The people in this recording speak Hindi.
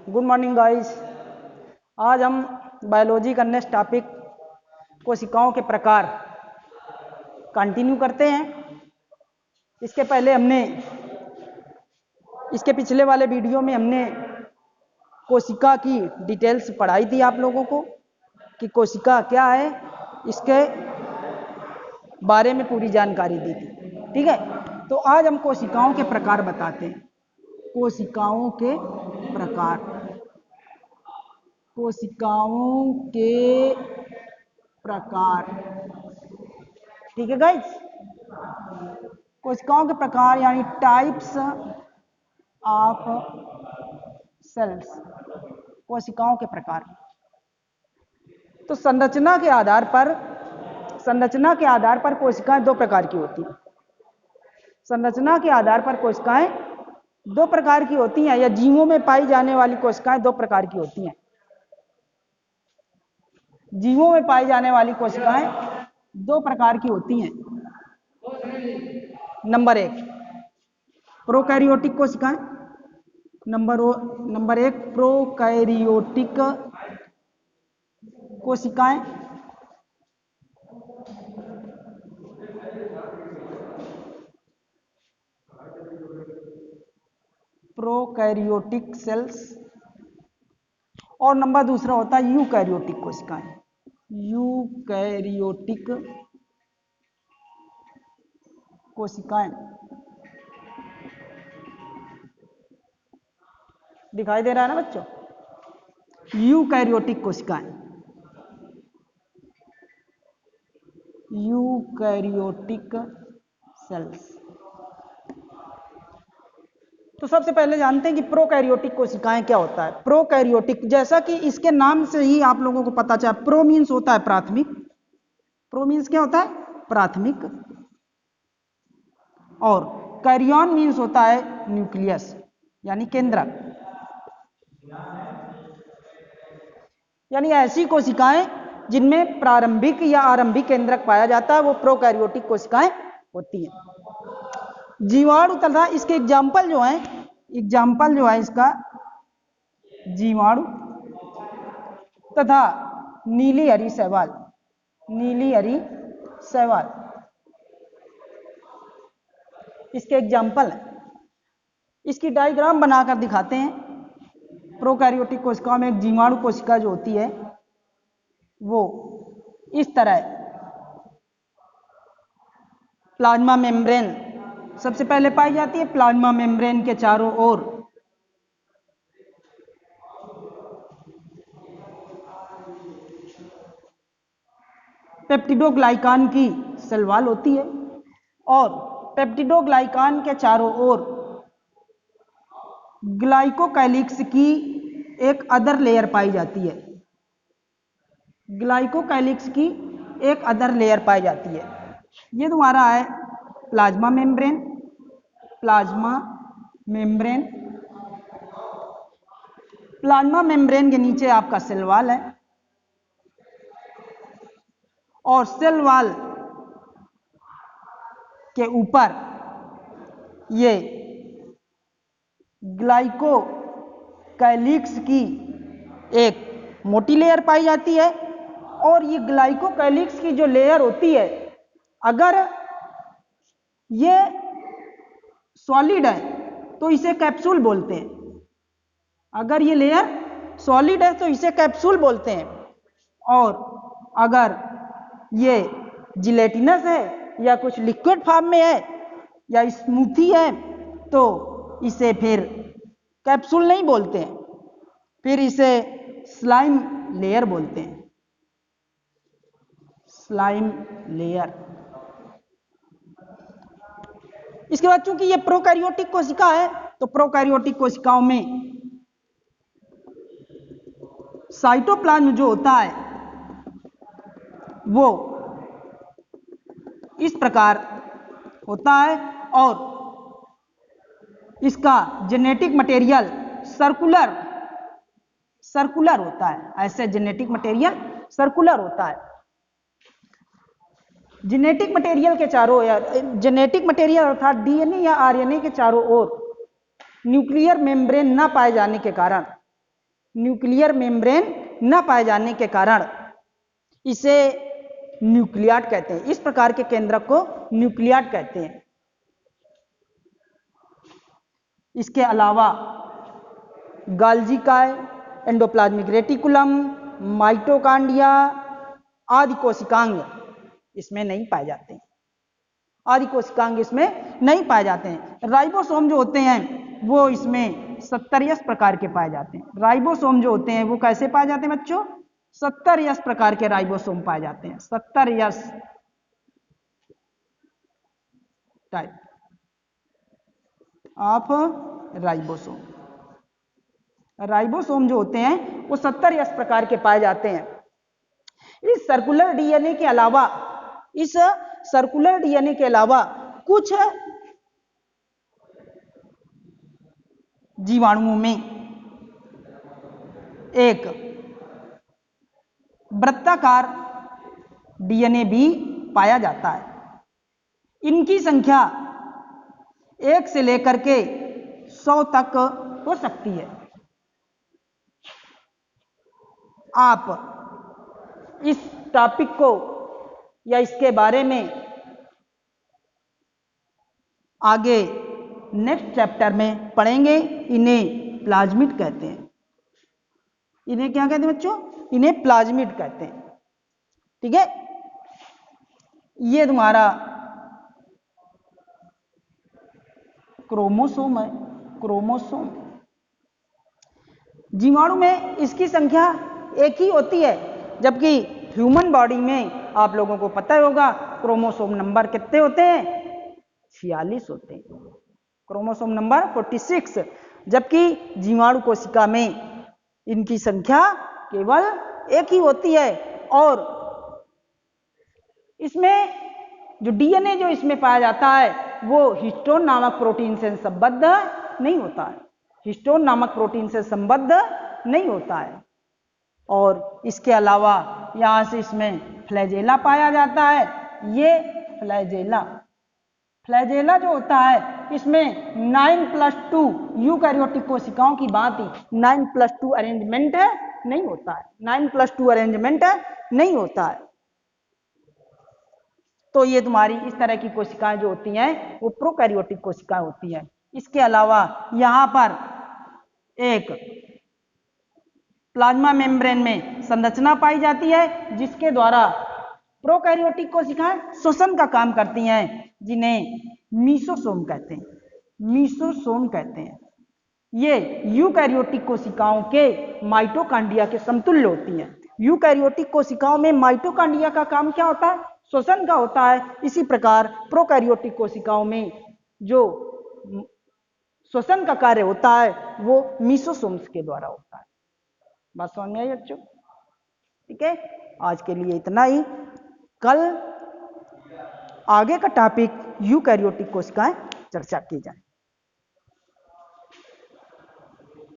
Good morning guys. आज हम बायोलॉजी का नेक्स्ट टॉपिक कोशिकाओं के प्रकार कंटिन्यू करते हैं। इसके पहले इसके पिछले वाले वीडियो में हमने कोशिका की डिटेल्स पढ़ाई थी आप लोगों को कि कोशिका क्या है, इसके बारे में पूरी जानकारी दी थी। ठीक है, तो आज हम कोशिकाओं के प्रकार बताते हैं। कोशिकाओं के प्रकार, कोशिकाओं के प्रकार। ठीक है गाइस, कोशिकाओं के प्रकार यानी टाइप्स ऑफ सेल्स, कोशिकाओं के प्रकार। तो संरचना के आधार पर कोशिकाएं दो प्रकार की होती हैं। संरचना के आधार पर कोशिकाएं दो प्रकार की होती हैं, या जीवों में पाई जाने वाली कोशिकाएं दो प्रकार की होती हैं। जीवों में पाई जाने वाली कोशिकाएं दो प्रकार की होती हैं। नंबर एक, प्रोकैरियोटिक कोशिकाएं। नंबर एक, प्रोकैरियोटिक कोशिकाएं। Prokaryotic cells. और नंबर दूसरा होता है यूकैरियोटिक कोशिकाएं। यूकैरियोटिक कोशिकाएं। दिखाई दे रहा है ना बच्चों? यूकैरियोटिक कोशिकाएं, यूकैरियोटिक सेल्स। तो सबसे पहले जानते हैं कि प्रोकैरियोटिक कोशिकाएं क्या होता है। प्रोकैरियोटिक, जैसा कि इसके नाम से ही आप लोगों को पता चला, प्रो मीन्स होता है प्राथमिक। प्रो मीन्स क्या होता है? प्राथमिक। और कैरियन मीन्स होता है न्यूक्लियस, यानी केंद्रक। यानी ऐसी कोशिकाएं जिनमें प्रारंभिक या आरंभिक केंद्रक पाया जाता है, वो प्रोकैरियोटिक कोशिकाएं होती हैं। जीवाणु तथा इसके एग्जाम्पल जो है इसका जीवाणु तथा नीली हरी शैवाल। नीली हरी शैवाल इसके एग्जाम्पल है। इसकी डायग्राम बनाकर दिखाते हैं। प्रोकैरियोटिक कोशिकाओं में एक जीवाणु कोशिका जो होती है वो इस तरह है। प्लाज्मा मेम्ब्रेन सबसे पहले पाई जाती है। प्लाज्मा मेम्ब्रेन के चारों ओर पेप्टिडोग्लाइकान की सेल वॉल होती है, और पेप्टिडोग्लाइकान के चारों ओर ग्लाइकोकैलिक्स की एक अदर लेयर पाई जाती है। ग्लाइकोकैलिक्स की एक अदर लेयर पाई जाती है। ये तुम्हारा है plasma membrane. Plasma membrane, plasma membrane के नीचे आपका सेल वॉल है, और सेल वॉल के ऊपर ये ग्लाइकोकैलिक्स की एक मोटी लेयर पाई जाती है। और ये ग्लाइकोकैलिक्स की जो लेयर होती है, अगर ये सॉलिड है तो इसे कैप्सूल बोलते हैं। अगर ये लेयर सॉलिड है तो इसे कैप्सूल बोलते हैं, और अगर ये जिलेटिनस है या कुछ लिक्विड फॉर्म में है या स्मूथी है तो इसे फिर कैप्सूल नहीं बोलते हैं, फिर इसे स्लाइम लेयर बोलते हैं। Slime layer. इसके बाद चूंकि ये प्रोकैरियोटिक कोशिका है, तो प्रोकैरियोटिक कोशिकाओं में साइटोप्लाज्म जो होता है वो इस प्रकार होता है, और इसका जेनेटिक मटेरियल सर्कुलर होता है। ऐसे जेनेटिक मटेरियल सर्कुलर होता है। जेनेटिक मटेरियल के चारों, या जेनेटिक मटेरियल अर्थात डीएनए या आरएनए के चारों ओर न्यूक्लियर मेम्ब्रेन न पाए जाने के कारण न्यूक्लियर मेम्ब्रेन न पाए जाने के कारण इसे न्यूक्लियाट कहते हैं। इस प्रकार के केंद्रक को न्यूक्लियाट कहते हैं। इसके अलावा गाल्जी काय, एंडोप्लाज्मिक रेटिकुलम, माइटोकांड्रिया आदि कोशिकांग इसमें नहीं पाए जाते हैं। आदि कोशिकांग इसमें नहीं पाए जाते हैं। राइबोसोम जो होते हैं वो इसमें 70S प्रकार के पाए जाते हैं। राइबोसोम जो होते हैं वो कैसे पाए जाते हैं बच्चों? 70S प्रकार के राइबोसोम पाए जाते हैं। 70S type of ribosome. Ribosome जो होते हैं वो 70S प्रकार के पाए जाते हैं। इस सर्कुलर डीएनए के अलावा कुछ जीवाणुओं में एक वृत्ताकार डीएनए भी पाया जाता है। इनकी संख्या 1 से लेकर के 100 तक हो सकती है। आप इस टॉपिक को या इसके बारे में आगे नेक्स्ट चैप्टर में पढ़ेंगे। इन्हें प्लाज्मिड कहते हैं। इन्हें क्या कहते हैं बच्चों? इन्हें प्लाज्मिड कहते हैं। ठीक है, ये तुम्हारा क्रोमोसोम है। क्रोमोसोम जीवाणु में इसकी संख्या एक ही होती है, जबकि ह्यूमन बॉडी में आप लोगों को पता ही होगा क्रोमोसोम नंबर कितने होते हैं? 46 होते हैं। क्रोमोसोम नंबर 46, जबकि जीवाणु कोशिका में इनकी संख्या केवल एक ही होती है। और इसमें जो डीएनए जो इसमें पाया जाता है वो हिस्टोन नामक प्रोटीन से संबद्ध नहीं होता है। हिस्टोन नामक प्रोटीन से संबद्ध नहीं होता है। और इसके अलावा यहां से इसमें फ्लैजेला पाया जाता है। ये फ्लैजेला जो होता है इसमें 9+2 यूकैरियोटिक कोशिकाओं की भांति 9+2 अरेंजमेंट नहीं होता है। 9+2 अरेंजमेंट नहीं होता है। तो ये तुम्हारी इस तरह की कोशिकाएं जो होती हैं वो प्रोकैरियोटिक कोशिकाएं होती हैं। इसके अलावा यहां पर एक प्लाज्मा मेम्ब्रेन में संरचना पाई जाती है जिसके द्वारा प्रोकैरियोटिक कोशिकाएं श्वसन का काम करती हैं, जिन्हें मीसोसोम कहते हैं। मीसोसोम कहते हैं। ये यूकैरियोटिक कोशिकाओं के माइटोकांड्रिया के समतुल्य होती हैं। यूकैरियोटिक कोशिकाओं में माइटोकांड्रिया का काम क्या होता है? श्वसन का होता है। इसी प्रकार प्रोकैरियोटिक कोशिकाओं में जो श्वसन का कार्य होता है वो मीसोसोम्स के द्वारा होता है। बात समझ में आई बच्चों? ठीक है, आज के लिए इतना ही। कल आगे का टॉपिक यूकैरियोटिक कोशिकाएं चर्चा की जाए।